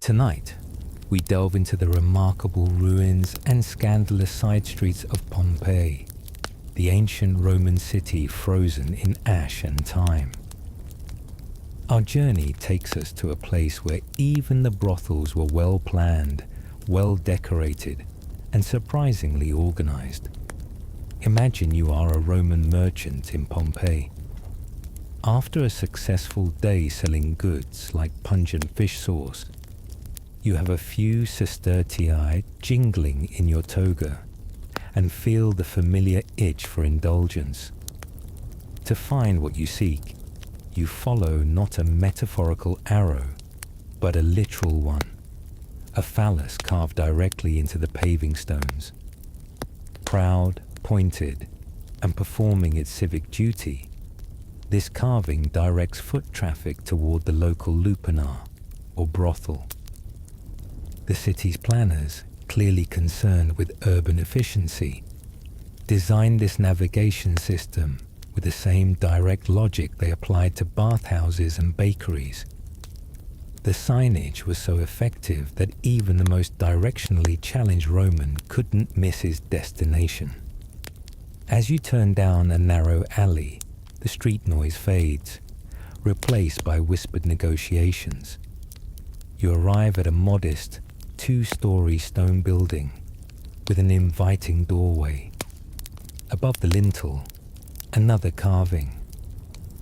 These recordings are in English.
Tonight, we delve into the remarkable ruins and scandalous side streets of Pompeii, the ancient Roman city frozen in ash and time. Our journey takes us to a place where even the brothels were well planned, well decorated, and surprisingly organized. Imagine you are a Roman merchant in Pompeii. After a successful day selling goods like pungent fish sauce, you have a few sestertii jingling in your toga and feel the familiar itch for indulgence. To find what you seek, you follow not a metaphorical arrow, but a literal one, a phallus carved directly into the paving stones. Proud, pointed, and performing its civic duty, this carving directs foot traffic toward the local Lupanar, or brothel. The city's planners, clearly concerned with urban efficiency, designed this navigation system with the same direct logic they applied to bathhouses and bakeries. The signage was so effective that even the most directionally challenged Roman couldn't miss his destination. As you turn down a narrow alley, the street noise fades, replaced by whispered negotiations. You arrive at a modest, two-story stone building with an inviting doorway. Above the lintel, another carving.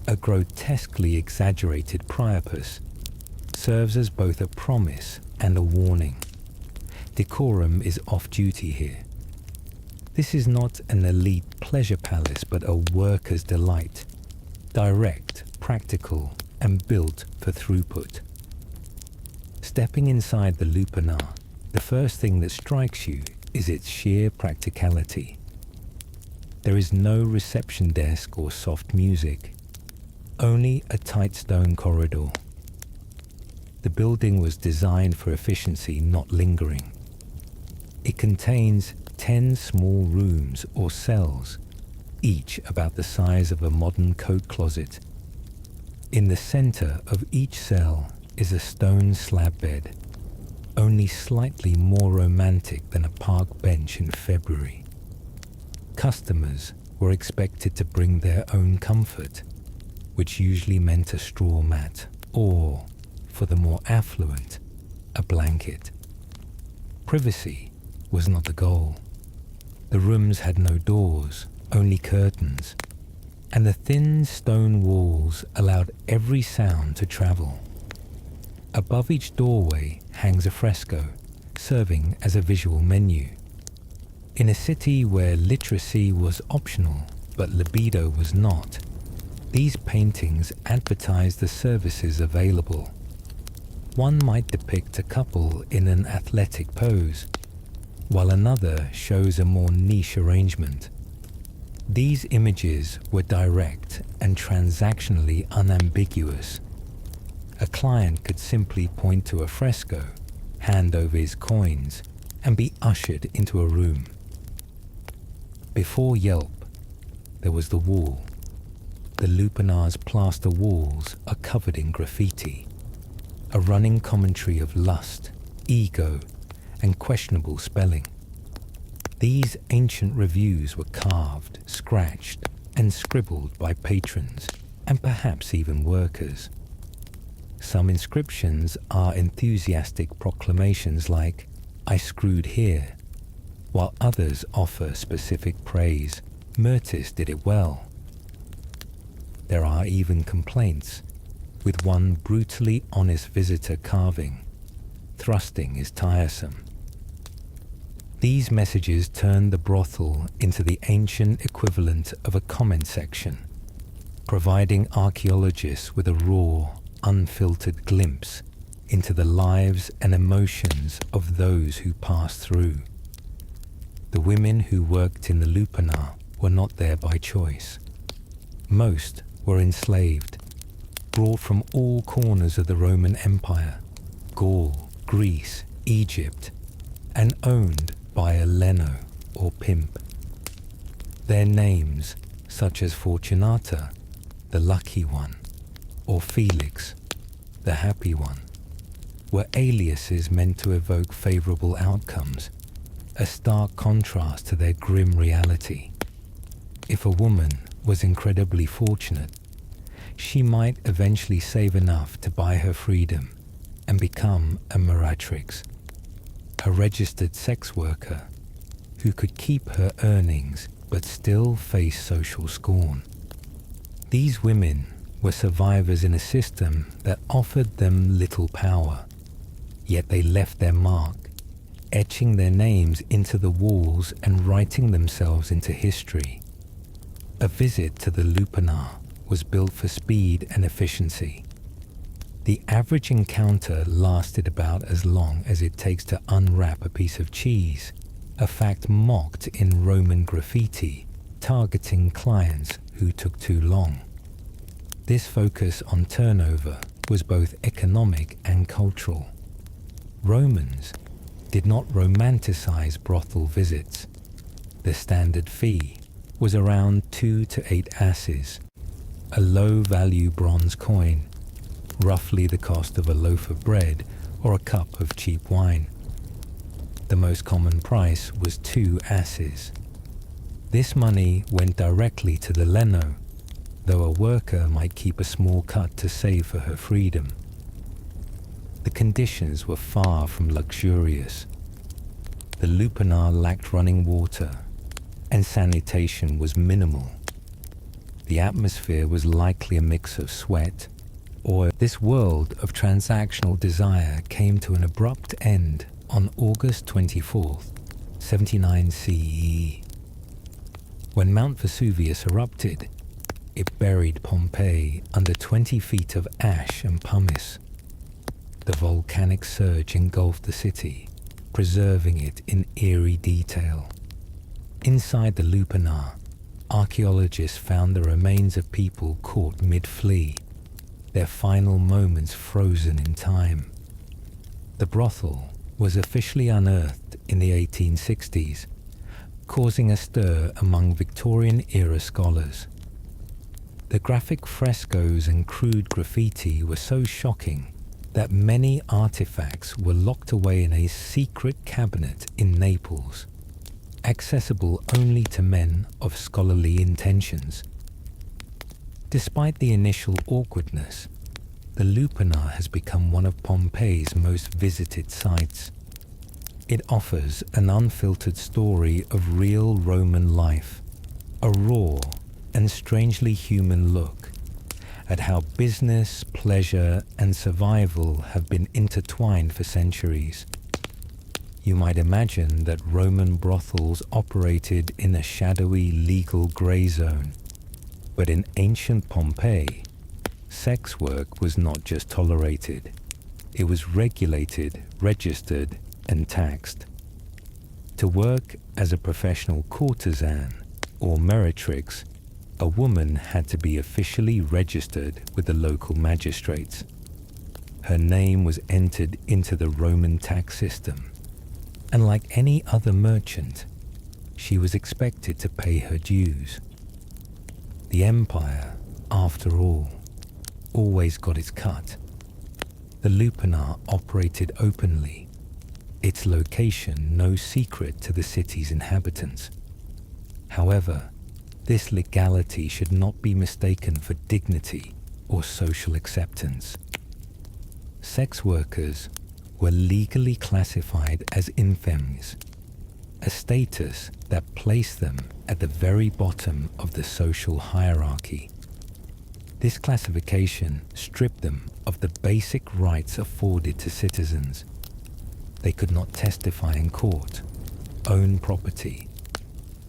A grotesquely exaggerated priapus serves as both a promise and a warning. Decorum is off-duty here. This is not an elite pleasure palace, but a worker's delight, direct, practical, and built for throughput. Stepping inside the Lupanar, the first thing that strikes you is its sheer practicality. There is no reception desk or soft music, only a tight stone corridor. The building was designed for efficiency, not lingering. It contains 10 small rooms or cells, each about the size of a modern coat closet. In the center of each cell is a stone slab bed, only slightly more romantic than a park bench in February. Customers were expected to bring their own comfort, which usually meant a straw mat or, for the more affluent, a blanket. Privacy was not the goal. The rooms had no doors, only curtains, and the thin stone walls allowed every sound to travel. Above each doorway hangs a fresco, serving as a visual menu. In a city where literacy was optional, but libido was not, these paintings advertise the services available. One might depict a couple in an athletic pose, while another shows a more niche arrangement. These images were direct and transactionally unambiguous. A client could simply point to a fresco, hand over his coins, and be ushered into a room. Before Yelp, there was the wall. The Lupanar's plaster walls are covered in graffiti, a running commentary of lust, ego, and questionable spelling. These ancient reviews were carved, scratched, and scribbled by patrons, and perhaps even workers. Some inscriptions are enthusiastic proclamations like, "I screwed here," while others offer specific praise. Myrtis did it well. There are even complaints, with one brutally honest visitor carving, "Thrusting is tiresome." These messages turned the brothel into the ancient equivalent of a comment section, providing archaeologists with a raw, unfiltered glimpse into the lives and emotions of those who passed through. The women who worked in the Lupanar were not there by choice. Most were enslaved, brought from all corners of the Roman Empire, Gaul, Greece, Egypt, and owned by a leno or pimp. Their names, such as Fortunata, the lucky one, or Felix, the happy one, were aliases meant to evoke favorable outcomes, a stark contrast to their grim reality. If a woman was incredibly fortunate, she might eventually save enough to buy her freedom and become a meretrix, a registered sex worker who could keep her earnings but still face social scorn. These women were survivors in a system that offered them little power, yet they left their mark, etching their names into the walls and writing themselves into history. A visit to the Lupanar was built for speed and efficiency. The average encounter lasted about as long as it takes to unwrap a piece of cheese, a fact mocked in Roman graffiti, targeting clients who took too long. This focus on turnover was both economic and cultural. Romans did not romanticize brothel visits. The standard fee was around 2 to 8 asses, a low-value bronze coin, roughly the cost of a loaf of bread or a cup of cheap wine. The most common price was 2 asses. This money went directly to the leno, though a worker might keep a small cut to save for her freedom. The conditions were far from luxurious. The Lupanar lacked running water, and sanitation was minimal. The atmosphere was likely a mix of sweat, oil. This world of transactional desire came to an abrupt end on August 24th, 79 CE. When Mount Vesuvius erupted, it buried Pompeii under 20 feet of ash and pumice. The volcanic surge engulfed the city, preserving it in eerie detail. Inside the Lupanar, archaeologists found the remains of people caught mid-flee, their final moments frozen in time. The brothel was officially unearthed in the 1860s, causing a stir among Victorian-era scholars. The graphic frescoes and crude graffiti were so shocking that many artifacts were locked away in a secret cabinet in Naples, accessible only to men of scholarly intentions. Despite the initial awkwardness, the Lupanar has become one of Pompeii's most visited sites. It offers an unfiltered story of real Roman life, a raw and strangely human look at how business, pleasure, and survival have been intertwined for centuries. You might imagine that Roman brothels operated in a shadowy legal grey zone, but in ancient Pompeii, sex work was not just tolerated, it was regulated, registered, and taxed. To work as a professional courtesan or meretrix, a woman had to be officially registered with the local magistrates. Her name was entered into the Roman tax system, and like any other merchant, she was expected to pay her dues. The empire, after all, always got its cut. The Lupanar operated openly, its location no secret to the city's inhabitants. However, this legality should not be mistaken for dignity or social acceptance. Sex workers were legally classified as infems, a status that placed them at the very bottom of the social hierarchy. This classification stripped them of the basic rights afforded to citizens. They could not testify in court, own property,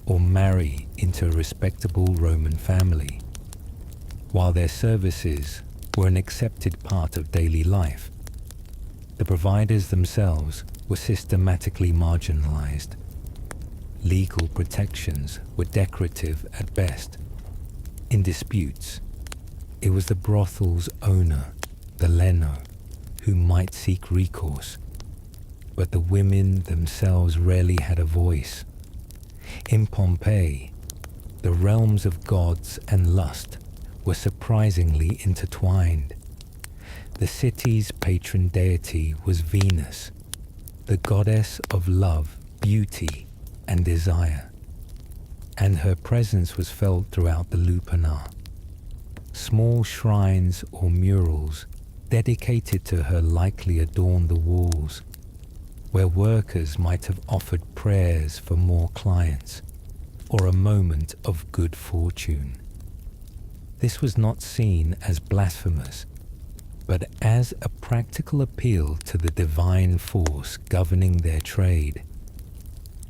or marry into a respectable Roman family. While their services were an accepted part of daily life, the providers themselves were systematically marginalized. Legal protections were decorative at best. In disputes, it was the brothel's owner, the leno, who might seek recourse, but the women themselves rarely had a voice. In Pompeii, the realms of gods and lust were surprisingly intertwined. The city's patron deity was Venus, the goddess of love, beauty, and desire, and her presence was felt throughout the Lupanar. Small shrines or murals dedicated to her likely adorned the walls, where workers might have offered prayers for more clients or a moment of good fortune. This was not seen as blasphemous, but as a practical appeal to the divine force governing their trade.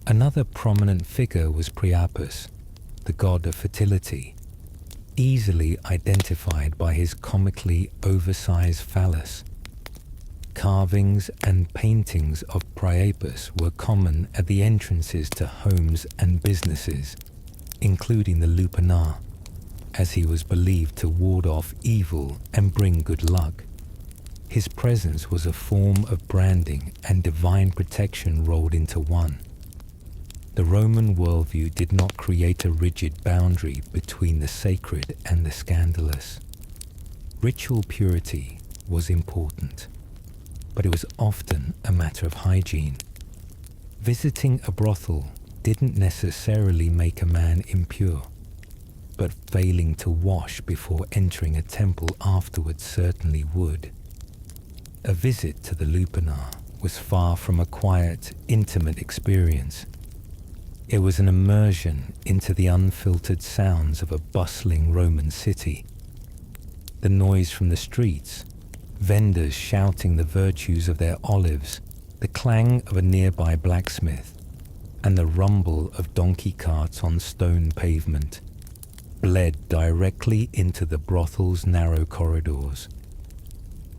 Another prominent figure was Priapus, the god of fertility, easily identified by his comically oversized phallus. Carvings and paintings of Priapus were common at the entrances to homes and businesses, including the Lupanar, as he was believed to ward off evil and bring good luck. His presence was a form of branding and divine protection rolled into one. The Roman worldview did not create a rigid boundary between the sacred and the scandalous. Ritual purity was important, but it was often a matter of hygiene. Visiting a brothel didn't necessarily make a man impure, but failing to wash before entering a temple afterwards certainly would. A visit to the Lupanar was far from a quiet, intimate experience. It was an immersion into the unfiltered sounds of a bustling Roman city. The noise from the streets, vendors shouting the virtues of their olives, the clang of a nearby blacksmith, and the rumble of donkey carts on stone pavement bled directly into the brothel's narrow corridors.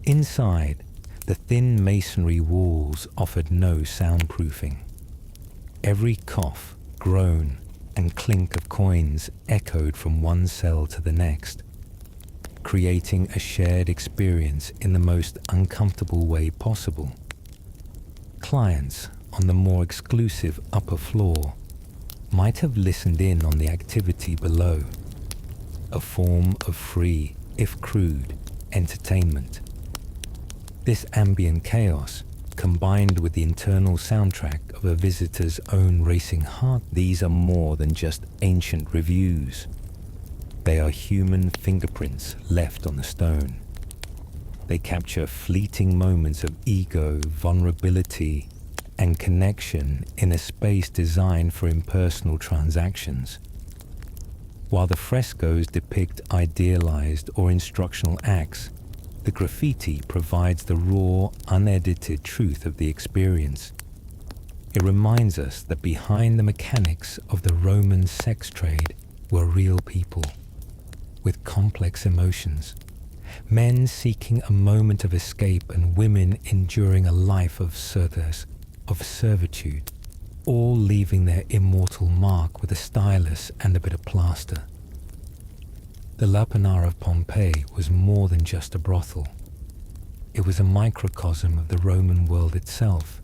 Inside, the thin masonry walls offered no soundproofing. Every cough, groan, and clink of coins echoed from one cell to the next, creating a shared experience in the most uncomfortable way possible. Clients on the more exclusive upper floor might have listened in on the activity below, a form of free, if crude, entertainment. This ambient chaos, combined with the internal soundtrack of a visitor's own racing heart, these are more than just ancient reviews. They are human fingerprints left on the stone. They capture fleeting moments of ego, vulnerability, and connection in a space designed for impersonal transactions. While the frescoes depict idealized or instructional acts, the graffiti provides the raw, unedited truth of the experience. It reminds us that behind the mechanics of the Roman sex trade were real people with complex emotions, men seeking a moment of escape and women enduring a life of servitude, all leaving their immortal mark with a stylus and a bit of plaster. The Lupanar of Pompeii was more than just a brothel. It was a microcosm of the Roman world itself.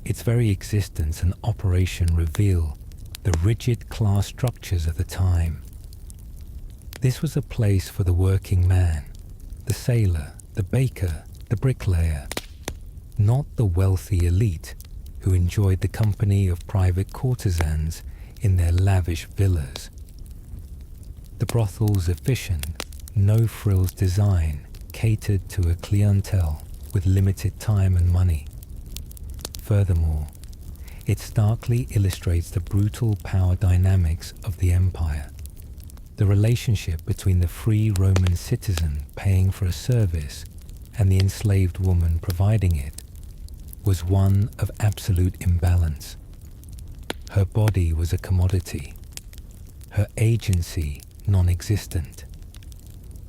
Its very existence and operation reveal the rigid class structures of the time. This was a place for the working man, the sailor, the baker, the bricklayer, not the wealthy elite who enjoyed the company of private courtesans in their lavish villas. The brothel's efficient, no-frills design catered to a clientele with limited time and money. Furthermore, it starkly illustrates the brutal power dynamics of the empire. The relationship between the free Roman citizen paying for a service and the enslaved woman providing it was one of absolute imbalance. Her body was a commodity, her agency non-existent,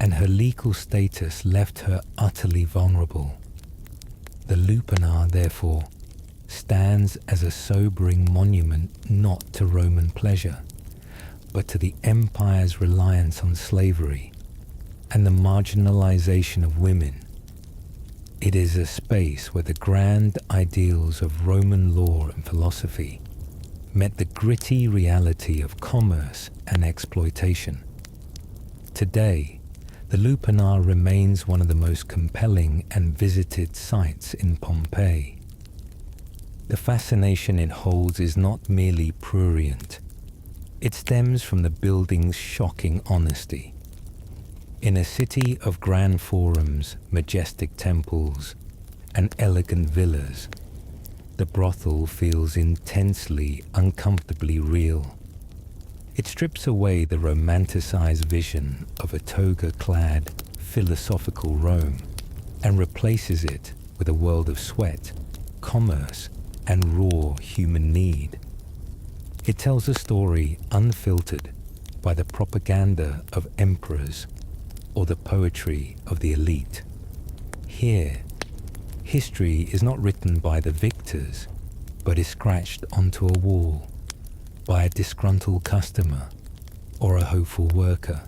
and her legal status left her utterly vulnerable. The Lupanar, therefore, stands as a sobering monument not to Roman pleasure, but to the empire's reliance on slavery and the marginalization of women. It is a space where the grand ideals of Roman law and philosophy met the gritty reality of commerce and exploitation. Today, The Lupanar remains one of the most compelling and visited sites in Pompeii. The fascination it holds is not merely prurient. It stems from the building's shocking honesty. In a city of grand forums, majestic temples, and elegant villas, the brothel feels intensely, uncomfortably real. It strips away the romanticized vision of a toga-clad, philosophical Rome and replaces it with a world of sweat, commerce, and raw human need. It tells a story unfiltered by the propaganda of emperors or the poetry of the elite. Here, history is not written by the victors, but is scratched onto a wall by a disgruntled customer or a hopeful worker.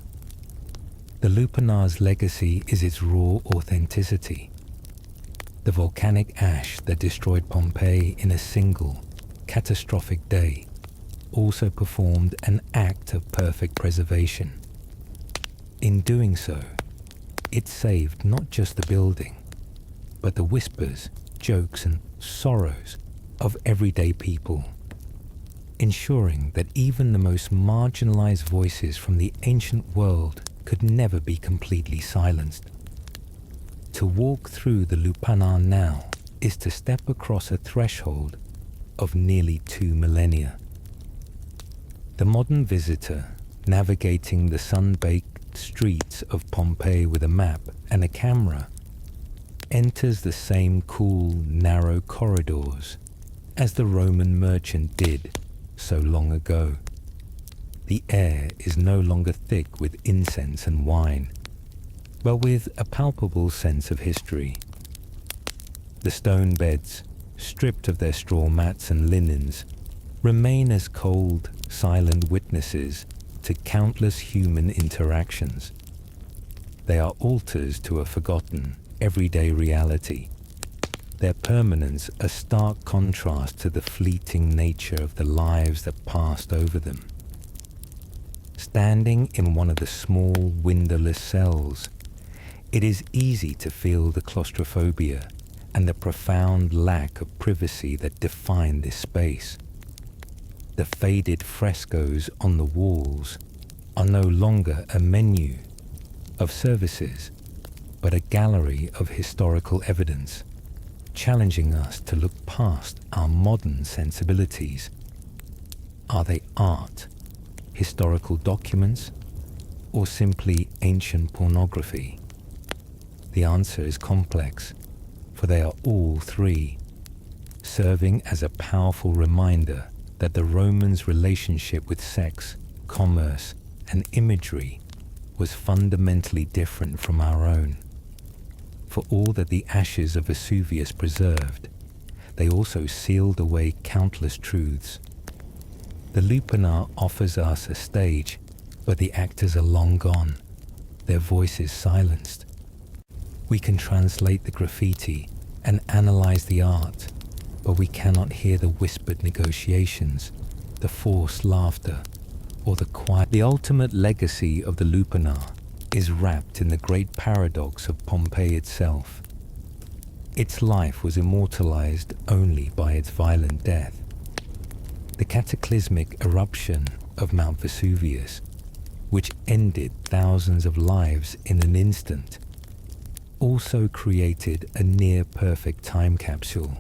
The Lupanar's legacy is its raw authenticity. The volcanic ash that destroyed Pompeii in a single, catastrophic day also performed an act of perfect preservation. In doing so, it saved not just the building, but the whispers, jokes, and sorrows of everyday people, ensuring that even the most marginalized voices from the ancient world could never be completely silenced. To walk through the Lupanar now is to step across a threshold of nearly 2 millennia. The modern visitor, navigating the sun-baked streets of Pompeii with a map and a camera, enters the same cool, narrow corridors as the Roman merchant did so long ago. The air is no longer thick with incense and wine, but with a palpable sense of history. The stone beds, stripped of their straw mats and linens, remain as cold, silent witnesses to countless human interactions. They are altars to a forgotten, everyday reality, their permanence a stark contrast to the fleeting nature of the lives that passed over them. Standing in one of the small, windowless cells, it is easy to feel the claustrophobia and the profound lack of privacy that define this space. The faded frescoes on the walls are no longer a menu of services, but a gallery of historical evidence, challenging us to look past our modern sensibilities. Are they art, historical documents, or simply ancient pornography? The answer is complex, for they are all three, serving as a powerful reminder that the Romans' relationship with sex, commerce, and imagery was fundamentally different from our own. For all that the ashes of Vesuvius preserved, they also sealed away countless truths. The Lupanar offers us a stage, but the actors are long gone, their voices silenced. We can translate the graffiti and analyze the art, but we cannot hear the whispered negotiations, the forced laughter, or the quiet. The ultimate legacy of the Lupanar is wrapped in the great paradox of Pompeii itself. Its life was immortalized only by its violent death. The cataclysmic eruption of Mount Vesuvius, which ended thousands of lives in an instant, also created a near-perfect time capsule.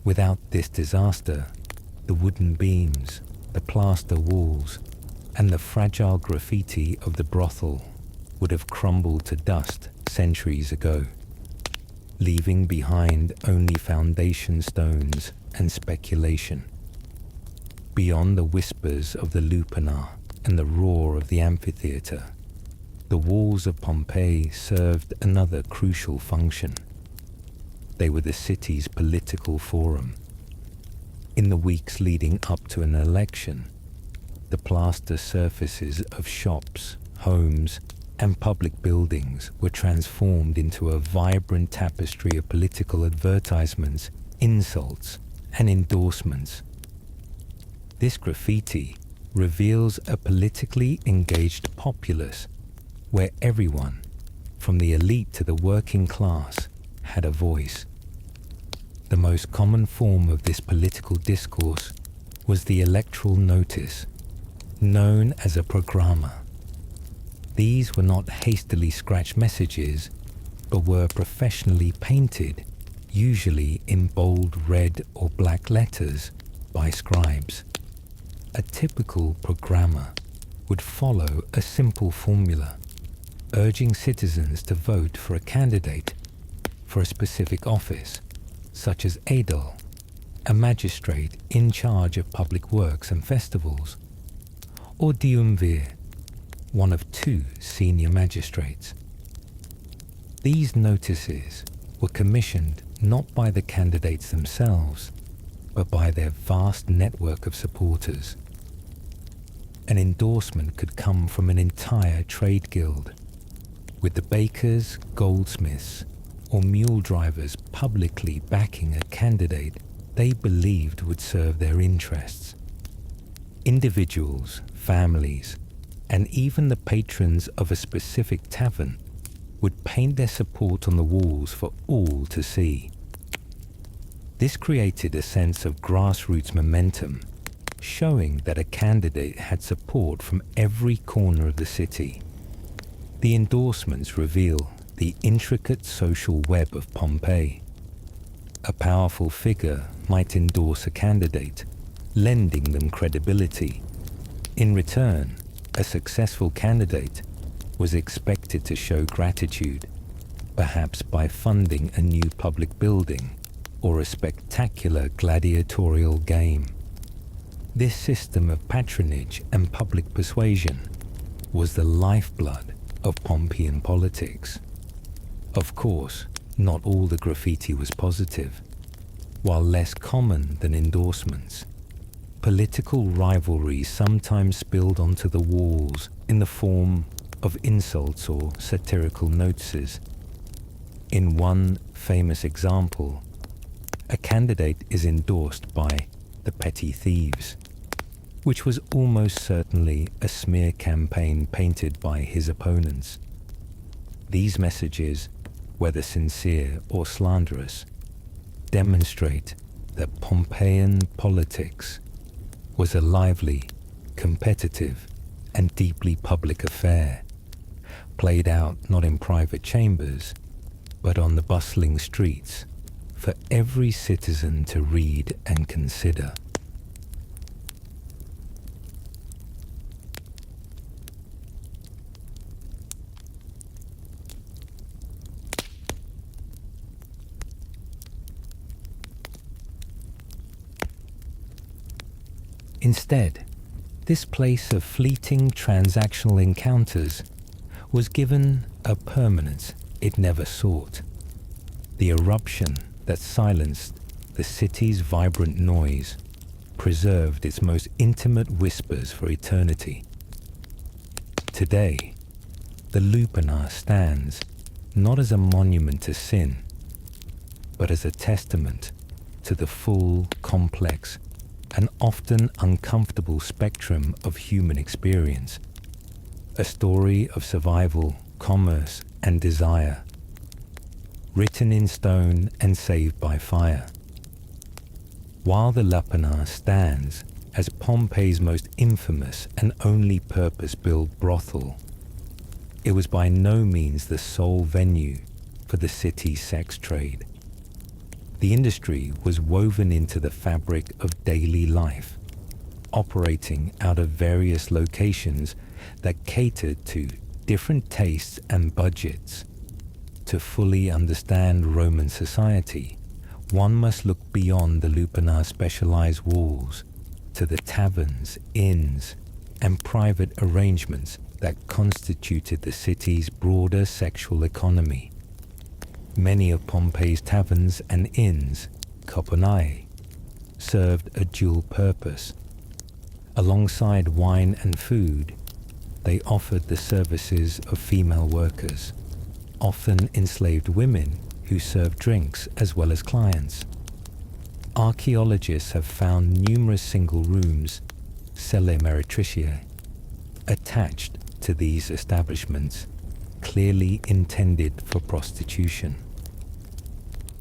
Without this disaster, the wooden beams, the plaster walls, and the fragile graffiti of the brothel would have crumbled to dust centuries ago, leaving behind only foundation stones and speculation. Beyond the whispers of the Lupanar and the roar of the amphitheater, the walls of Pompeii served another crucial function. They were the city's political forum. In the weeks leading up to an election, the plaster surfaces of shops, homes, and public buildings were transformed into a vibrant tapestry of political advertisements, insults, and endorsements. This graffiti reveals a politically engaged populace where everyone, from the elite to the working class, had a voice. The most common form of this political discourse was the electoral notice, known as a programma. These were not hastily scratched messages, but were professionally painted, usually in bold red or black letters, by scribes. A typical programma would follow a simple formula, urging citizens to vote for a candidate for a specific office, such as Edel, a magistrate in charge of public works and festivals, or Diumvir, one of two senior magistrates. These notices were commissioned not by the candidates themselves, but by their vast network of supporters. An endorsement could come from an entire trade guild, with the bakers, goldsmiths, or mule drivers publicly backing a candidate they believed would serve their interests. Individuals, families, and even the patrons of a specific tavern would paint their support on the walls for all to see. This created a sense of grassroots momentum, showing that a candidate had support from every corner of the city. The endorsements reveal the intricate social web of Pompeii. A powerful figure might endorse a candidate, lending them credibility. In return, a successful candidate was expected to show gratitude, perhaps by funding a new public building or a spectacular gladiatorial game. This system of patronage and public persuasion was the lifeblood of Pompeian politics. Of course, not all the graffiti was positive. While less common than endorsements, political rivalry sometimes spilled onto the walls in the form of insults or satirical notices. In one famous example, a candidate is endorsed by the petty thieves, which was almost certainly a smear campaign painted by his opponents. These messages, whether sincere or slanderous, demonstrate that Pompeian politics was a lively, competitive, and deeply public affair, played out not in private chambers, but on the bustling streets for every citizen to read and consider. Instead, this place of fleeting transactional encounters was given a permanence it never sought. The eruption that silenced the city's vibrant noise preserved its most intimate whispers for eternity. Today, the Lupanar stands not as a monument to sin, but as a testament to the full, complex, and often uncomfortable spectrum of human experience, a story of survival, commerce, and desire, written in stone and saved by fire. While the Lupanar stands as Pompeii's most infamous and only purpose-built brothel, it was by no means the sole venue for the city's sex trade. The industry was woven into the fabric of daily life, operating out of various locations that catered to different tastes and budgets. To fully understand Roman society, one must look beyond the Lupanar's specialized walls to the taverns, inns, and private arrangements that constituted the city's broader sexual economy. Many of Pompeii's taverns and inns, koponai, served a dual purpose. Alongside wine and food, they offered the services of female workers, often enslaved women who served drinks as well as clients. Archaeologists have found numerous single rooms, celle meretriciae, attached to these establishments, clearly intended for prostitution.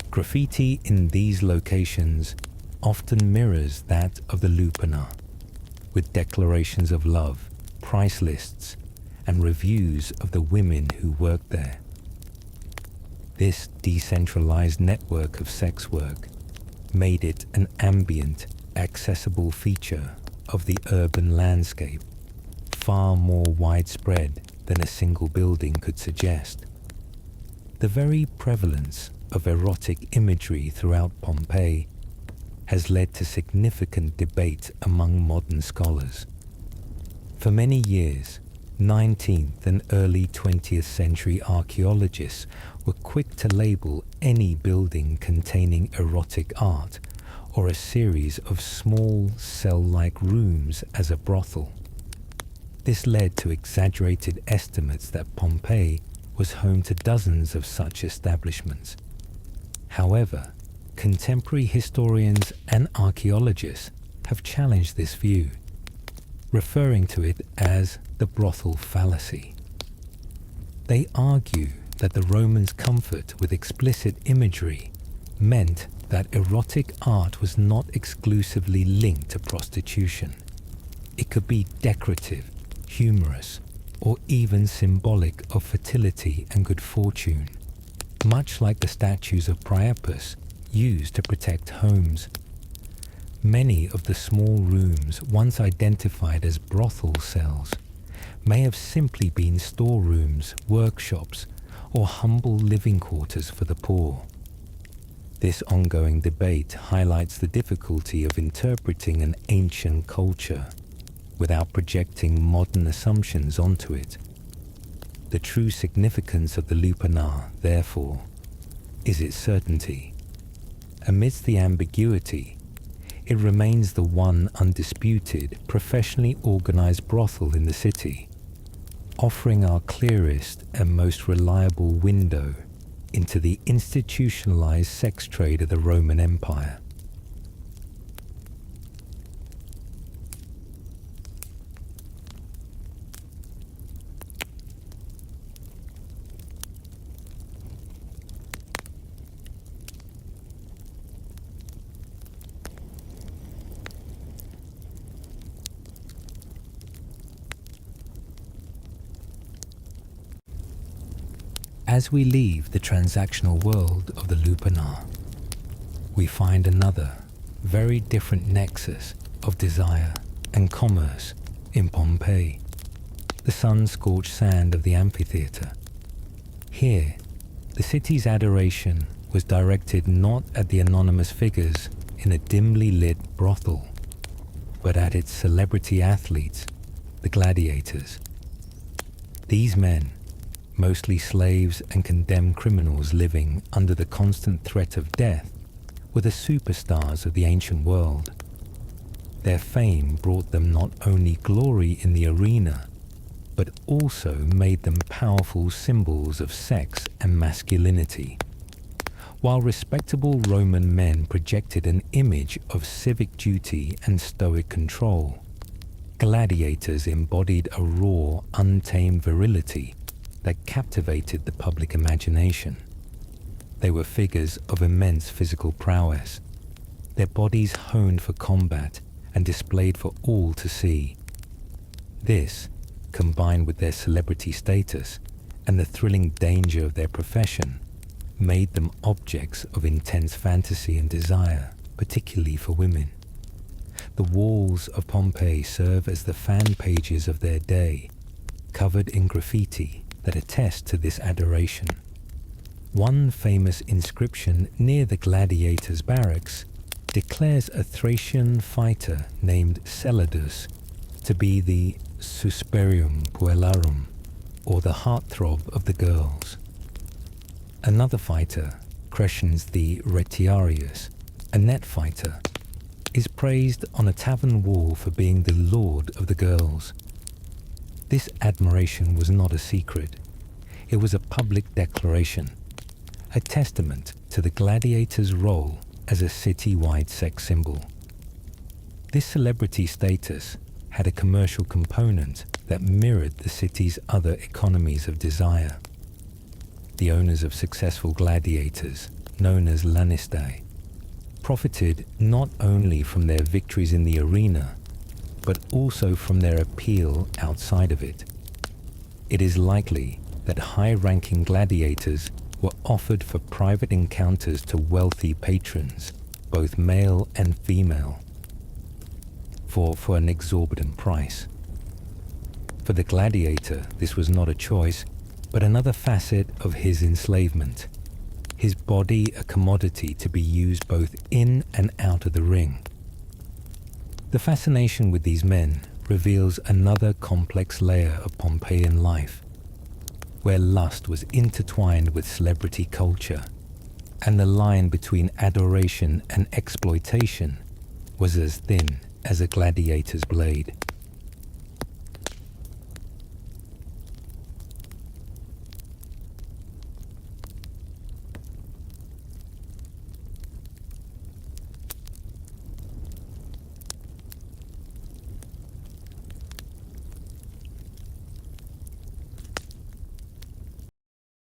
Graffiti in these locations often mirrors that of the Lupanar, with declarations of love, price lists, and reviews of the women who work there. This decentralized network of sex work made it an ambient, accessible feature of the urban landscape, far more widespread than a single building could suggest. The very prevalence of erotic imagery throughout Pompeii has led to significant debate among modern scholars. For many years, 19th and early 20th century archaeologists were quick to label any building containing erotic art or a series of small cell-like rooms as a brothel. This led to exaggerated estimates that Pompeii was home to dozens of such establishments. However, contemporary historians and archaeologists have challenged this view, referring to it as the brothel fallacy. They argue that the Romans' comfort with explicit imagery meant that erotic art was not exclusively linked to prostitution. It could be decorative, humorous, or even symbolic of fertility and good fortune, much like the statues of Priapus used to protect homes. Many of the small rooms once identified as brothel cells may have simply been storerooms, workshops, or humble living quarters for the poor. This ongoing debate highlights the difficulty of interpreting an ancient culture without projecting modern assumptions onto it. The true significance of the Lupanar, therefore, is its certainty. Amidst the ambiguity, it remains the one undisputed, professionally organized brothel in the city, offering our clearest and most reliable window into the institutionalized sex trade of the Roman Empire. As we leave the transactional world of the Lupanar, we find another, very different nexus of desire and commerce in Pompeii, the sun-scorched sand of the amphitheatre. Here, the city's adoration was directed not at the anonymous figures in a dimly lit brothel, but at its celebrity athletes, the gladiators. These men, mostly slaves and condemned criminals living under the constant threat of death, were the superstars of the ancient world. Their fame brought them not only glory in the arena, but also made them powerful symbols of sex and masculinity. While respectable Roman men projected an image of civic duty and stoic control, gladiators embodied a raw, untamed virility that captivated the public imagination. They were figures of immense physical prowess, their bodies honed for combat and displayed for all to see. This, combined with their celebrity status and the thrilling danger of their profession, made them objects of intense fantasy and desire, particularly for women. The walls of Pompeii serve as the fan pages of their day, covered in graffiti that attest to this adoration. One famous inscription near the gladiators' barracks declares a Thracian fighter named Celadus to be the susperium puellarum, or the heartthrob of the girls. Another fighter, Crescens the Retiarius, a net fighter, is praised on a tavern wall for being the lord of the girls. This admiration was not a secret. It was a public declaration, a testament to the gladiators' role as a city-wide sex symbol. This celebrity status had a commercial component that mirrored the city's other economies of desire. the owners of successful gladiators, known as lanistae, profited not only from their victories in the arena, but also from their appeal outside of it. It is likely that high-ranking gladiators were offered for private encounters to wealthy patrons, both male and female, for an exorbitant price. For the gladiator, this was not a choice, but another facet of his enslavement, his body a commodity to be used both in and out of the ring. The fascination with these men reveals another complex layer of Pompeian life, where lust was intertwined with celebrity culture, and the line between adoration and exploitation was as thin as a gladiator's blade.